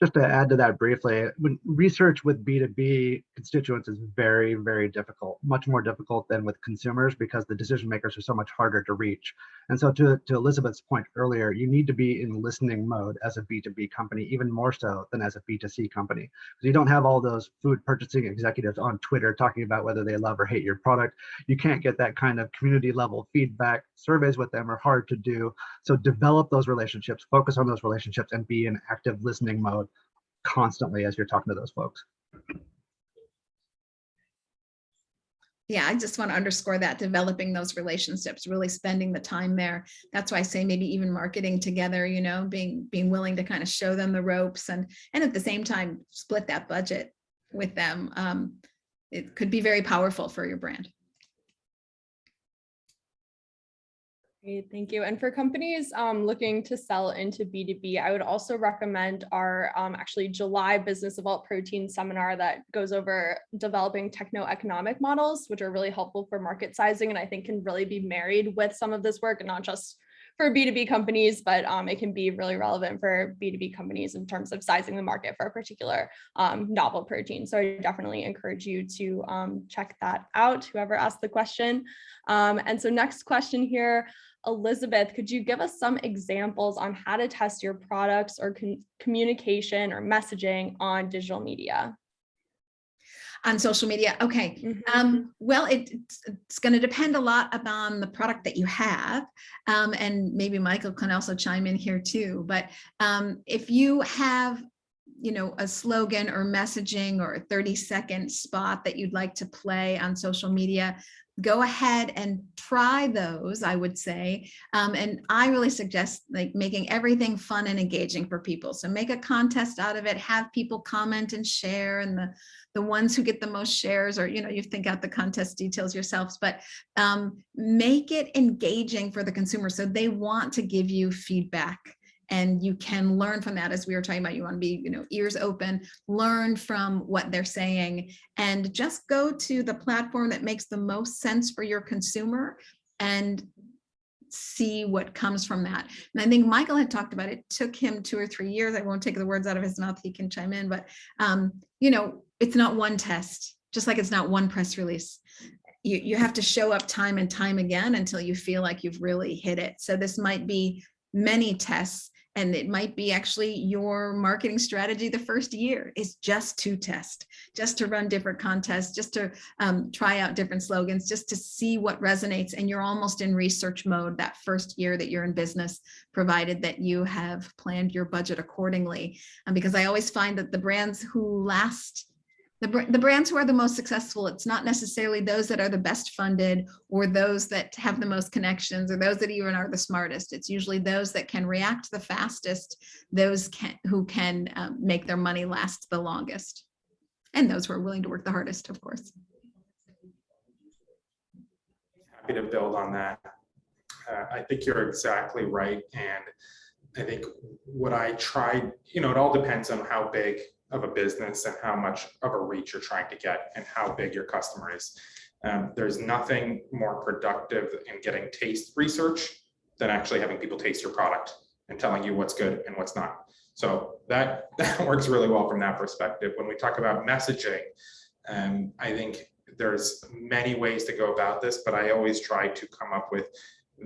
Just to add to that briefly, when research with B2B constituents is very, very difficult, much more difficult than with consumers, because the decision makers are so much harder to reach. And so to Elizabeth's point earlier, you need to be in listening mode as a B2B company, even more so than as a B2C company. Because you don't have all those food purchasing executives on Twitter talking about whether they love or hate your product. You can't get that kind of community level feedback. Surveys with them are hard to do. So develop those relationships, focus on those relationships, and be in active listening mode constantly as you're talking to those folks. Yeah, I just want to underscore that, developing those relationships, really spending the time there. That's why I say maybe even marketing together, being willing to kind of show them the ropes and at the same time split that budget with them. It could be very powerful for your brand. Great, thank you. And for companies looking to sell into B2B, I would also recommend our actually July Business Evolved Protein seminar that goes over developing techno-economic models, which are really helpful for market sizing, and I think can really be married with some of this work, and not just for B2B companies, but it can be really relevant for B2B companies in terms of sizing the market for a particular novel protein. So I definitely encourage you to check that out, whoever asked the question. And so next question here, Elizabeth, could you give us some examples on how to test your products or communication or messaging on digital media? On social media. Okay. Well, it's going to depend a lot upon the product that you have. And maybe Michael can also chime in here too. But if you have, a slogan or messaging or a 30-second spot that you'd like to play on social media, go ahead and try those, I would say. And I really suggest making everything fun and engaging for people. So make a contest out of it, have people comment and share, and the ones who get the most shares, or, you think out the contest details yourselves, but make it engaging for the consumer so they want to give you feedback. And you can learn from that, as we were talking about. You want to be, ears open, learn from what they're saying, and just go to the platform that makes the most sense for your consumer and see what comes from that. And I think Michael had talked about it took him 2 or 3 years. I won't take the words out of his mouth. He can chime in, but it's not one test, just like it's not one press release. You have to show up time and time again until you feel like you've really hit it. So this might be many tests. And it might be actually your marketing strategy the first year is just to test, just to run different contests, just to try out different slogans, just to see what resonates. And you're almost in research mode that first year that you're in business, provided that you have planned your budget accordingly. Because I always find that the brands who last, the brands who are the most successful, it's not necessarily those that are the best funded or those that have the most connections or those that even are the smartest. It's usually those that can react the fastest, those who can make their money last the longest, and those who are willing to work the hardest, of course. Happy to build on that. I think you're exactly right. And I think what I tried, it all depends on how big of a business and how much of a reach you're trying to get and how big your customer is. There's nothing more productive in getting taste research than actually having people taste your product and telling you what's good and what's not. So that works really well from that perspective. When we talk about messaging, I think there's many ways to go about this, but I always try to come up with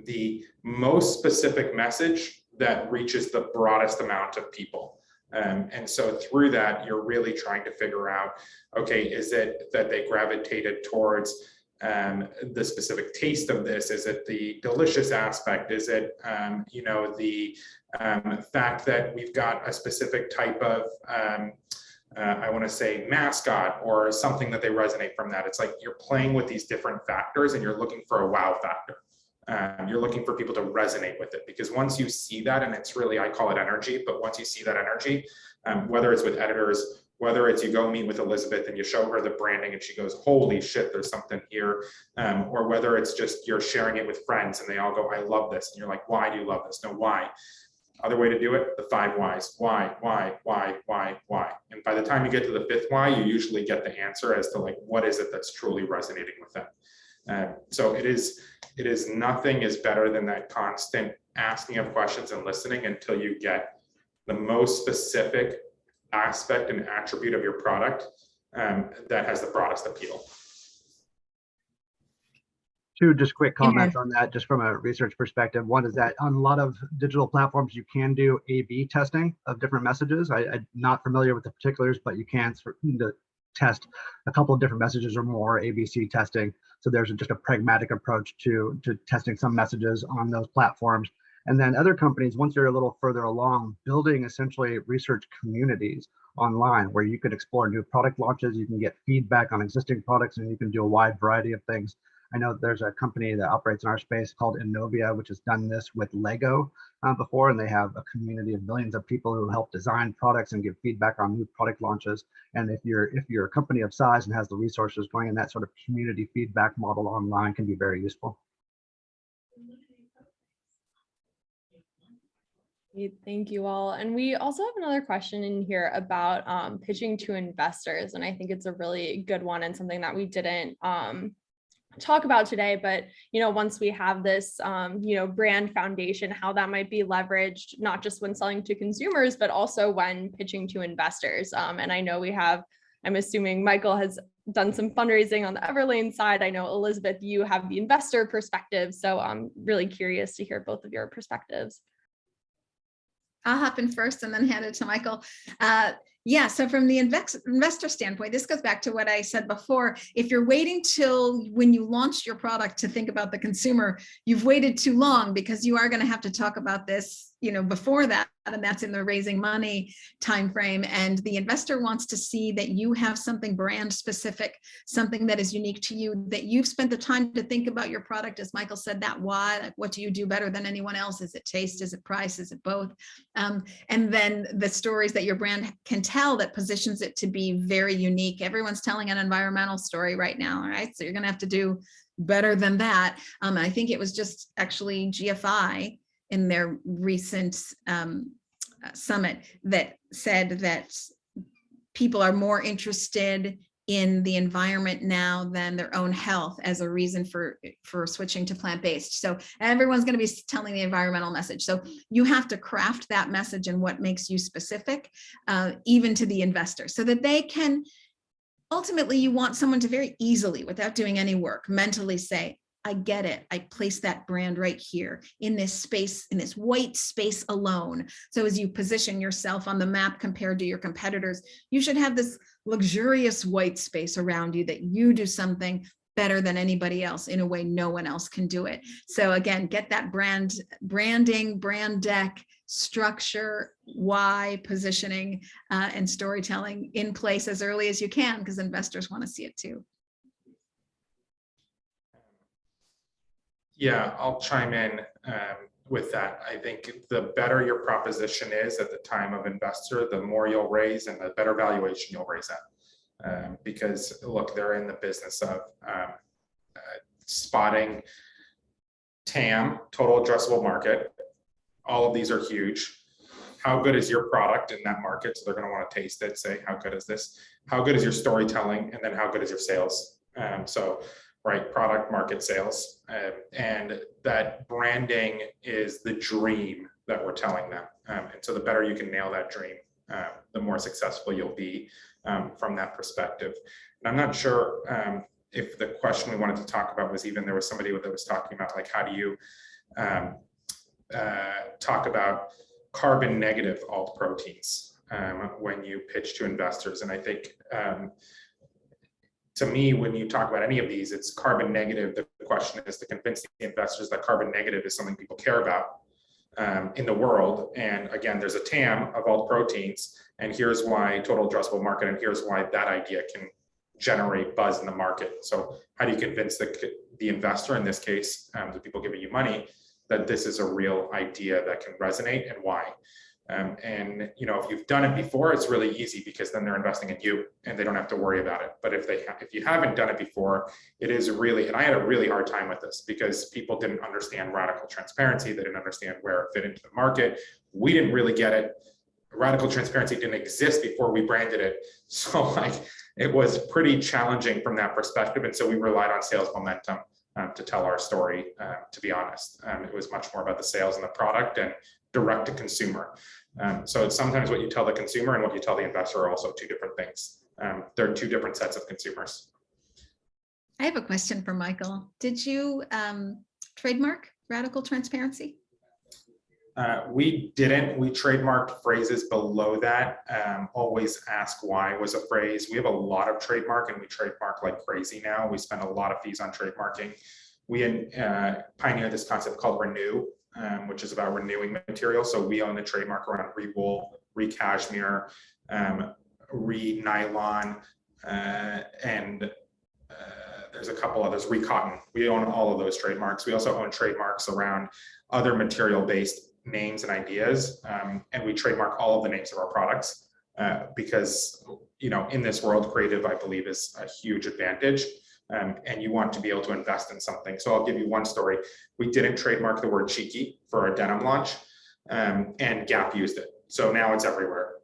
the most specific message that reaches the broadest amount of people. And so through that, you're really trying to figure out, okay, is it that they gravitated towards the specific taste of this? Is it the delicious aspect? Is it, the fact that we've got a specific type of, I want to say mascot or something that they resonate from that? It's like you're playing with these different factors and you're looking for a wow factor. You're looking for people to resonate with it, because once you see that, and it's really, I call it energy, but once you see that energy, whether it's with editors, whether it's you go meet with Elizabeth and you show her the branding and she goes, holy shit, there's something here. Or whether it's just you're sharing it with friends and they all go, I love this. And you're like, why do you love this? No, why? Other way to do it, the 5 whys. Why? And by the time you get to the 5th why, you usually get the answer as to like, what is it that's truly resonating with them? So it is nothing is better than that constant asking of questions and listening until you get the most specific aspect and attribute of your product that has the broadest appeal. 2 just quick comments on that, just from a research perspective. One is that on a lot of digital platforms, you can do A/B testing of different messages. I'm not familiar with the particulars, but you can test a couple of different messages or more, ABC testing. So there's just a pragmatic approach to testing some messages on those platforms. And then other companies, once you're a little further along, building essentially research communities online where you could explore new product launches, you can get feedback on existing products, and you can do a wide variety of things. I know there's a company that operates in our space called Innovia, which has done this with Lego before, and they have a community of millions of people who help design products and give feedback on new product launches. And if you're a company of size and has the resources, going in that sort of community feedback model online can be very useful. Thank you all. And we also have another question in here about pitching to investors. And I think it's a really good one and something that we didn't talk about today, but once we have this brand foundation, how that might be leveraged, not just when selling to consumers, but also when pitching to investors. And I know I'm assuming Michael has done some fundraising on the Everlane side. I know Elizabeth, you have the investor perspective. So I'm really curious to hear both of your perspectives. I'll hop in first and then hand it to Michael. Yeah, so from the investor standpoint, this goes back to what I said before. If you're waiting till when you launched your product to think about the consumer, you've waited too long, because you are going to have to talk about this before that, and that's in the raising money timeframe. And the investor wants to see that you have something brand specific, something that is unique to you, that you've spent the time to think about your product, as Michael said, that why, like, what do you do better than anyone else? Is it taste? Is it price? Is it both? And then the stories that your brand can tell that positions it to be very unique. Everyone's telling an environmental story right now, right? So you're going to have to do better than that. I think it was just actually GFI in their recent summit that said that people are more interested in the environment now than their own health as a reason for switching to plant-based. So everyone's going to be telling the environmental message. So you have to craft that message and what makes you specific, even to the investor, so that they can, ultimately you want someone to very easily, without doing any work, mentally say, I get it. I place that brand right here in this space, in this white space alone. So as you position yourself on the map compared to your competitors, you should have this luxurious white space around you that you do something better than anybody else in a way no one else can do it. So again, get that branding, brand deck, structure, why, positioning, and storytelling in place as early as you can, because investors want to see it too. Yeah, I'll chime in with that. I think the better your proposition is at the time of investor, the more you'll raise and the better valuation you'll raise at. Because look, they're in the business of spotting TAM, total addressable market. All of these are huge. How good is your product in that market? So they're going to want to taste it, say, how good is this? How good is your storytelling? And then how good is your sales? Right, product, market, sales, and that branding is the dream that we're telling them. And so the better you can nail that dream, the more successful you'll be from that perspective. And I'm not sure if the question we wanted to talk about was even, there was somebody that was talking about, like, how do you talk about carbon negative alt proteins when you pitch to investors? And I think to me, when you talk about any of these, it's carbon negative. The question is to convince the investors that carbon negative is something people care about in the world. And again, there's a TAM of alt proteins, and here's why, total addressable market, and here's why that idea can generate buzz in the market. So how do you convince the investor, in this case, the people giving you money, that this is a real idea that can resonate, and why? And if you've done it before, it's really easy because then they're investing in you and they don't have to worry about it. But if you haven't done it before, it is really, and I had a really hard time with this because people didn't understand radical transparency. They didn't understand where it fit into the market. We didn't really get it. Radical transparency didn't exist before we branded it. So it was pretty challenging from that perspective. And so we relied on sales momentum to tell our story, to be honest. It was much more about the sales and the product and direct to consumer. So it's sometimes what you tell the consumer and what you tell the investor are also two different things. They're two different sets of consumers. I have a question for Michael. Did you trademark radical transparency? We didn't. We trademarked phrases below that. Always ask why was a phrase. We have a lot of trademark and we trademark like crazy now. We spend a lot of fees on trademarking. We pioneered this concept called renew, which is about renewing material. So we own the trademark around re-wool, re-cashmere, re-nylon, and there's a couple others, re-cotton. We own all of those trademarks. We also own trademarks around other material-based names and ideas, and we trademark all of the names of our products because in this world, creative, I believe, is a huge advantage. And you want to be able to invest in something. So I'll give you one story. We didn't trademark the word cheeky for our denim launch, and Gap used it. So now it's everywhere.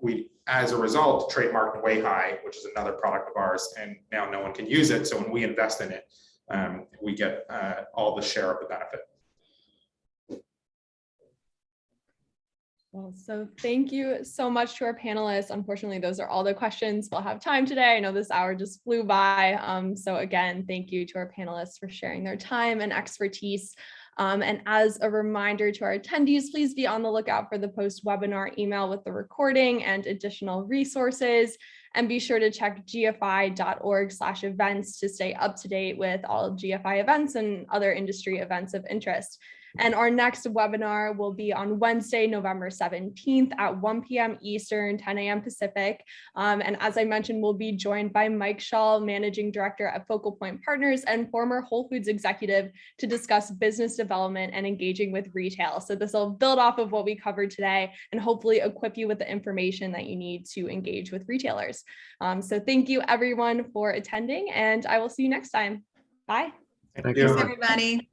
We, as a result, trademarked Way High, which is another product of ours, and now no one can use it. So when we invest in it, we get all the share of the benefit. Well, so thank you so much to our panelists. Unfortunately, those are all the questions we'll have time today. I know this hour just flew by. So again, thank you to our panelists for sharing their time and expertise. And as a reminder to our attendees, please be on the lookout for the post-webinar email with the recording and additional resources. And be sure to check gfi.org/events to stay up to date with all GFI events and other industry events of interest. And our next webinar will be on Wednesday, November 17th at 1 p.m. Eastern, 10 a.m. Pacific. And as I mentioned, we'll be joined by Mike Shaw, Managing Director at Focal Point Partners and former Whole Foods executive, to discuss business development and engaging with retail. So this will build off of what we covered today and hopefully equip you with the information that you need to engage with retailers. So thank you everyone for attending, and I will see you next time. Bye. Thank you. Thanks, everybody.